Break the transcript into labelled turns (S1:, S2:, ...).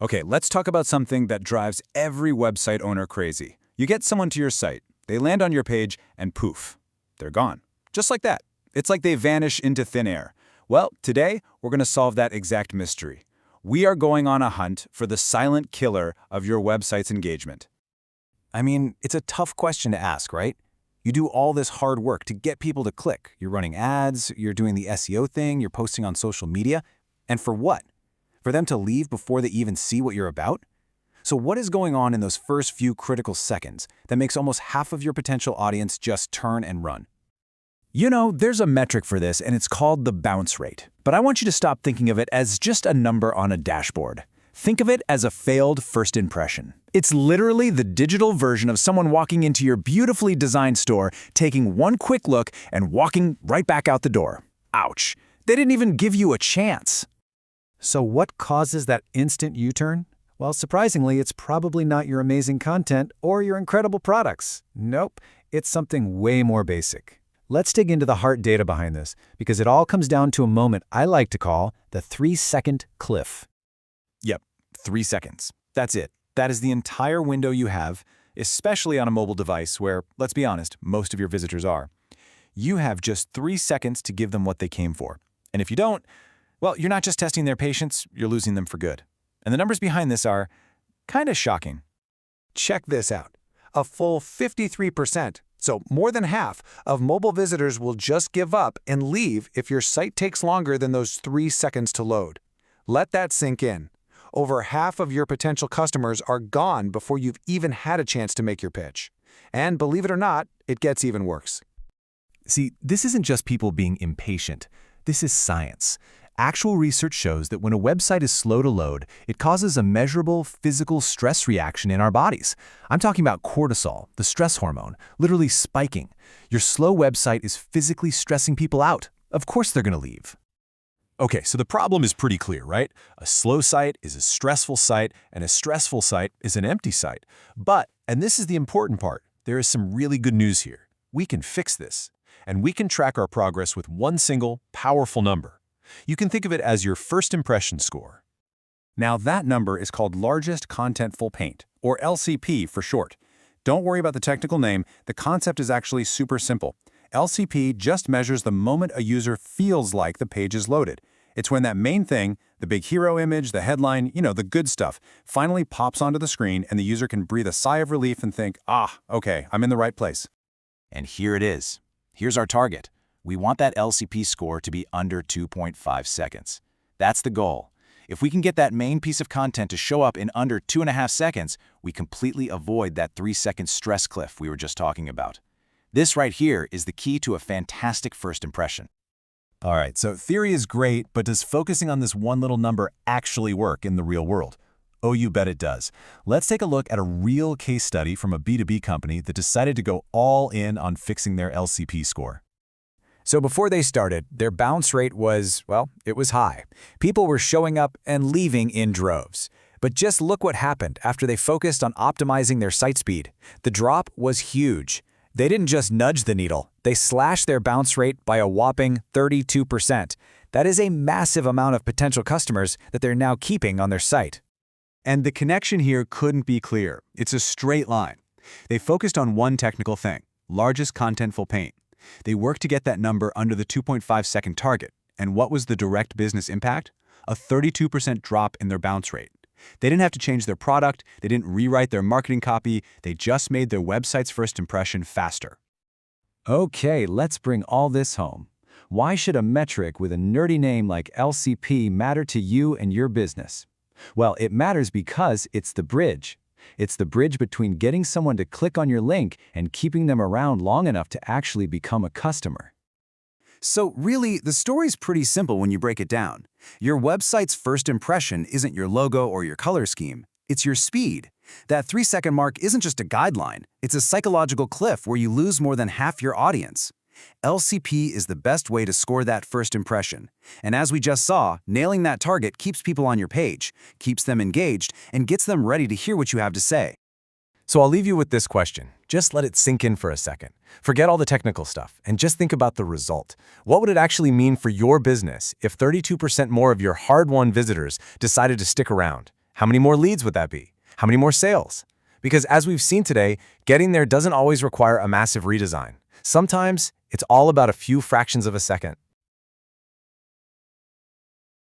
S1: Okay, let's talk about something that drives every website owner crazy. You get someone to your site, they land on your page, and poof, they're gone. Just like that. It's like they vanish into thin air. Well, today, we're going to solve that exact mystery. We are going on a hunt for the silent killer of your website's engagement.
S2: I mean, it's a tough question to ask, right? You do all this hard work to get people to click. You're running ads, you're doing the SEO thing, you're posting on social media. And for what? For them to leave before they even see what you're about? So what is going on in those first few critical seconds that makes almost half of your potential audience just turn and run?
S1: You know, there's a metric for this, and it's called the bounce rate. But I want you to stop thinking of it as just a number on a dashboard. Think of it as a failed first impression. It's literally the digital version of someone walking into your beautifully designed store, taking one quick look, and walking right back out the door. Ouch. They didn't even give you a chance.
S2: So what causes that instant U-turn? Well, surprisingly, it's probably not your amazing content or your incredible products. Nope, it's something way more basic. Let's dig into the hard data behind this, because it all comes down to a moment I like to call the 3-second cliff.
S1: Yep, 3 seconds. That's it. That is the entire window you have, especially on a mobile device where, let's be honest, most of your visitors are. You have just 3 seconds to give them what they came for. And if you don't, well, you're not just testing their patience, you're losing them for good. And the numbers behind this are kind of shocking.
S3: Check this out. A full 53%, so more than half, of mobile visitors will just give up and leave if your site takes longer than those 3 seconds to load. Let that sink in. Over half of your potential customers are gone before you've even had a chance to make your pitch. And believe it or not, it gets even worse.
S2: See, this isn't just people being impatient. This is science. Actual research shows that when a website is slow to load, it causes a measurable physical stress reaction in our bodies. I'm talking about cortisol, the stress hormone, literally spiking. Your slow website is physically stressing people out. Of course they're going to leave.
S4: Okay, so the problem is pretty clear, right? A slow site is a stressful site, and a stressful site is an empty site. But, and this is the important part, there is some really good news here. We can fix this, and we can track our progress with one single, powerful number. You can think of it as your first impression score.
S1: Now that number is called Largest Contentful Paint, or LCP for short. Don't worry about the technical name, the concept is actually super simple. LCP just measures the moment a user feels like the page is loaded. It's when that main thing, the big hero image, the headline, the good stuff, finally pops onto the screen and the user can breathe a sigh of relief and think, okay, I'm in the right place.
S2: And here it is. Here's our target. We want that LCP score to be under 2.5 seconds. That's the goal. If we can get that main piece of content to show up in under 2.5 seconds, we completely avoid that 3-second stress cliff we were just talking about. This right here is the key to a fantastic first impression.
S4: All right, so theory is great, but does focusing on this one little number actually work in the real world? Oh, you bet it does. Let's take a look at a real case study from a B2B company that decided to go all in on fixing their LCP score.
S1: So before they started, their bounce rate was, well, it was high. People were showing up and leaving in droves. But just look what happened after they focused on optimizing their site speed. The drop was huge. They didn't just nudge the needle, they slashed their bounce rate by a whopping 32%. That is a massive amount of potential customers that they're now keeping on their site.
S3: And the connection here couldn't be clearer. It's a straight line. They focused on one technical thing, largest contentful paint. They worked to get that number under the 2.5-second target. And what was the direct business impact? A 32% drop in their bounce rate. They didn't have to change their product, they didn't rewrite their marketing copy, they just made their website's first impression faster.
S2: Okay, let's bring all this home. Why should a metric with a nerdy name like LCP matter to you and your business? Well, it matters because it's the bridge. It's the bridge between getting someone to click on your link and keeping them around long enough to actually become a customer.
S1: So really, the story's pretty simple when you break it down. Your website's first impression isn't your logo or your color scheme, it's your speed. That 3-second mark isn't just a guideline, it's a psychological cliff where you lose more than half your audience. LCP is the best way to score that first impression. And as we just saw, nailing that target keeps people on your page, keeps them engaged, and gets them ready to hear what you have to say.
S2: So I'll leave you with this question. Just let it sink in for a second. Forget all the technical stuff and just think about the result. What would it actually mean for your business if 32% more of your hard-won visitors decided to stick around? How many more leads would that be? How many more sales? Because as we've seen today, getting there doesn't always require a massive redesign. Sometimes it's all about a few fractions of a second.